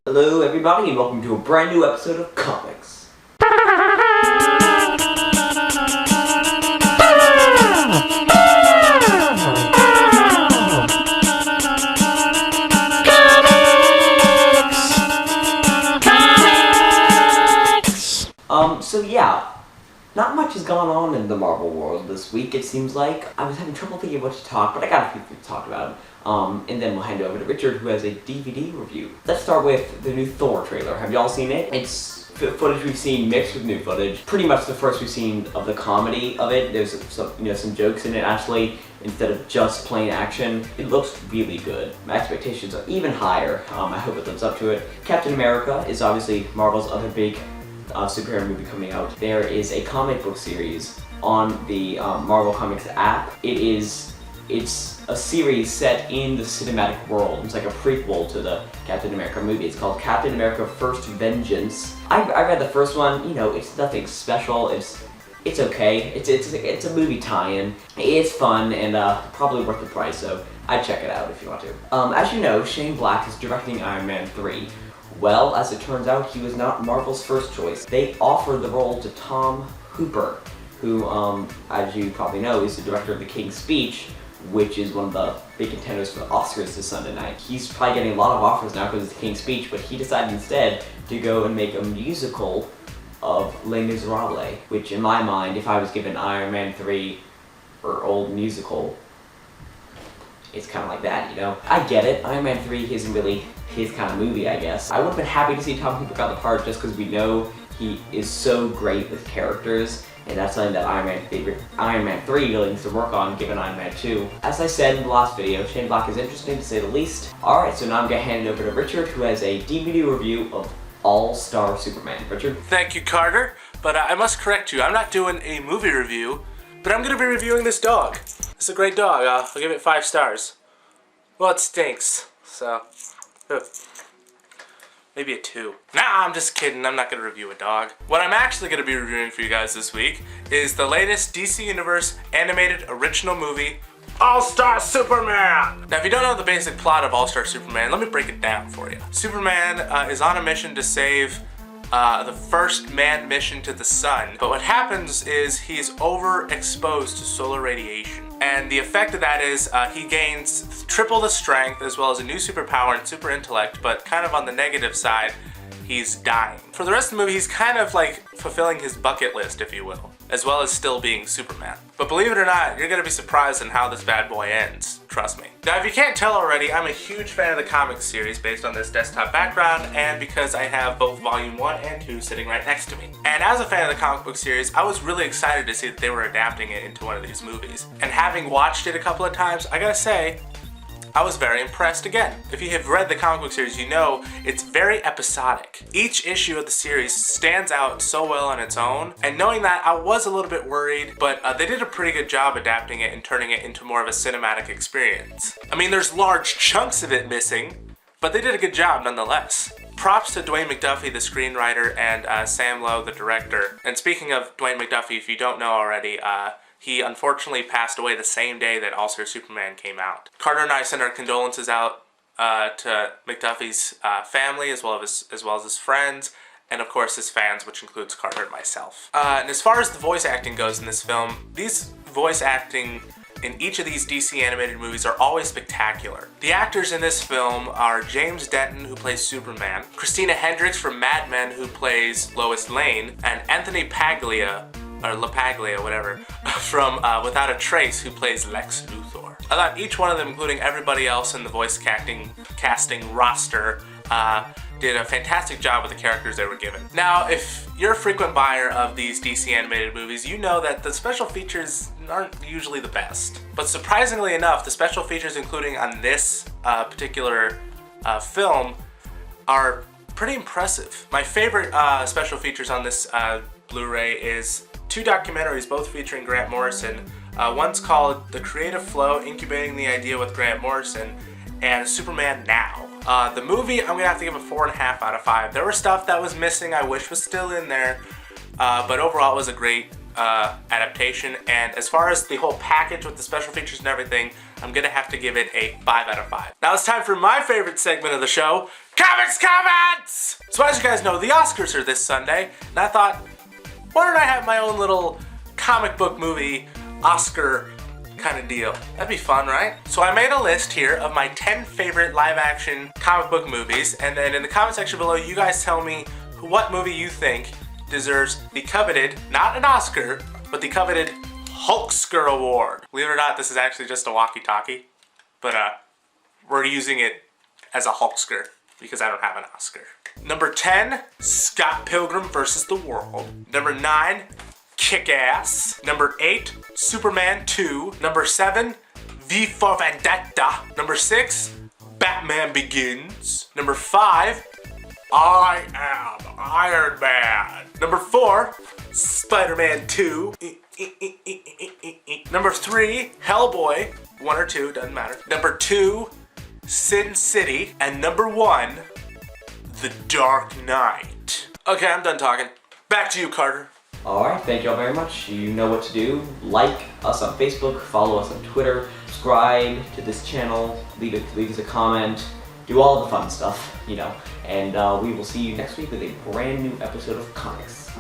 Hello everybody and welcome to a brand new episode of Comics. So yeah, not much has gone on in the Marvel world this week, it seems like. I was having trouble thinking of what to talk, but I got a few things to talk about. And then we'll hand it over to Richard, who has a DVD review. Let's start with the new Thor trailer. Have y'all seen it? It's footage we've seen mixed with new footage. Pretty much the first we've seen of the comedy of it. There's some jokes in it, actually, instead of just plain action. It looks really good. My expectations are even higher. I hope it lives up to it. Captain America is obviously Marvel's other big superhero movie coming out. There is a comic book series on the Marvel Comics app. It's a series set in the cinematic world. It's like a prequel to the Captain America movie. It's called Captain America First Vengeance. I read the first one. You know, it's nothing special. It's okay. It's a movie tie-in. It's fun and probably worth the price. So I'd check it out if you want to. As you know, Shane Black is directing Iron Man 3. Well, as it turns out, he was not Marvel's first choice. They offered the role to Tom Hooper, who, as you probably know, is the director of The King's Speech, which is one of the big contenders for the Oscars this Sunday night. He's probably getting a lot of offers now because it's The King's Speech, but he decided instead to go and make a musical of Les Miserables, which in my mind, if I was given Iron Man 3 or old musical, it's kind of like that, you know? I get it, Iron Man 3 isn't really his kind of movie, I guess. I would have been happy to see Tom Hooper got the part just because we know he is so great with characters, and that's something that Iron Man 3 really needs to work on, given Iron Man 2. As I said in the last video, Shane Black is interesting to say the least. Alright, so now I'm gonna hand it over to Richard, who has a DVD review of All-Star Superman. Richard? Thank you, Carter, but I must correct you. I'm not doing a movie review, but I'm gonna be reviewing this dog. It's a great dog. I'll give it 5 stars. Well, it stinks, so maybe a 2. Nah, I'm just kidding. I'm not going to review a dog. What I'm actually going to be reviewing for you guys this week is the latest DC Universe animated original movie, All-Star Superman! Now, if you don't know the basic plot of All-Star Superman, let me break it down for you. Superman is on a mission to save the first manned mission to the sun, but what happens is he's overexposed to solar radiation. And the effect of that is he gains triple the strength as well as a new superpower and super intellect, but kind of on the negative side, he's dying. For the rest of the movie, he's kind of like fulfilling his bucket list, if you will, as well as still being Superman. But believe it or not, you're gonna be surprised in how this bad boy ends. Trust me. Now, if you can't tell already, I'm a huge fan of the comics series based on this desktop background and because I have both Volume 1 and 2 sitting right next to me. And as a fan of the comic book series, I was really excited to see that they were adapting it into one of these movies. And having watched it a couple of times, I gotta say, I was very impressed again. If you have read the comic book series, you know it's very episodic. Each issue of the series stands out so well on its own, and knowing that, I was a little bit worried, but they did a pretty good job adapting it and turning it into more of a cinematic experience. I mean, there's large chunks of it missing, but they did a good job nonetheless. Props to Dwayne McDuffie, the screenwriter, and Sam Lowe, the director. And speaking of Dwayne McDuffie, if you don't know already, he unfortunately passed away the same day that All-Star Superman came out. Carter and I send our condolences out to McDuffie's family as well as his friends, and of course his fans, which includes Carter and myself. And as far as the voice acting goes in this film, these voice acting in each of these DC animated movies are always spectacular. The actors in this film are James Denton, who plays Superman, Christina Hendricks from Mad Men, who plays Lois Lane, and Anthony Paglia, or LaPaglia, whatever, from Without a Trace, who plays Lex Luthor. I thought each one of them, including everybody else in the voice casting roster, did a fantastic job with the characters they were given. Now, if you're a frequent buyer of these DC animated movies, you know that the special features aren't usually the best. But surprisingly enough, the special features including on this particular film are pretty impressive. My favorite special features on this Blu-ray is 2 documentaries, both featuring Grant Morrison. One's called The Creative Flow, Incubating the Idea with Grant Morrison, and Superman Now. The movie, I'm gonna have to give a 4.5 out of 5. There was stuff that was missing I wish was still in there, but overall it was a great adaptation. And as far as the whole package with the special features and everything, I'm gonna have to give it a 5 out of 5. Now it's time for my favorite segment of the show, Comments! So as you guys know, the Oscars are this Sunday, and I thought, why don't I have my own little comic book movie Oscar kind of deal? That'd be fun, right? So I made a list here of my 10 favorite live action comic book movies, and then in the comment section below, you guys tell me what movie you think deserves the coveted, not an Oscar, but the coveted Hulk-scer award. Believe it or not, this is actually just a walkie-talkie, but we're using it as a Hulk-scer because I don't have an Oscar. Number 10, Scott Pilgrim vs. the World. Number 9, Kick-Ass. Number 8, Superman 2. Number 7, V for Vendetta. Number 6, Batman Begins. Number 5, I Am Iron Man. Number 4, Spider-Man 2. Number 3, Hellboy. 1 or 2, doesn't matter. Number 2, Sin City. And number 1, The Dark Knight. Okay, I'm done talking. Back to you, Carter. Alright, thank you all very much. You know what to do. Like us on Facebook, follow us on Twitter, subscribe to this channel, leave us a comment, do all the fun stuff, you know. And we will see you next week with a brand new episode of Comics.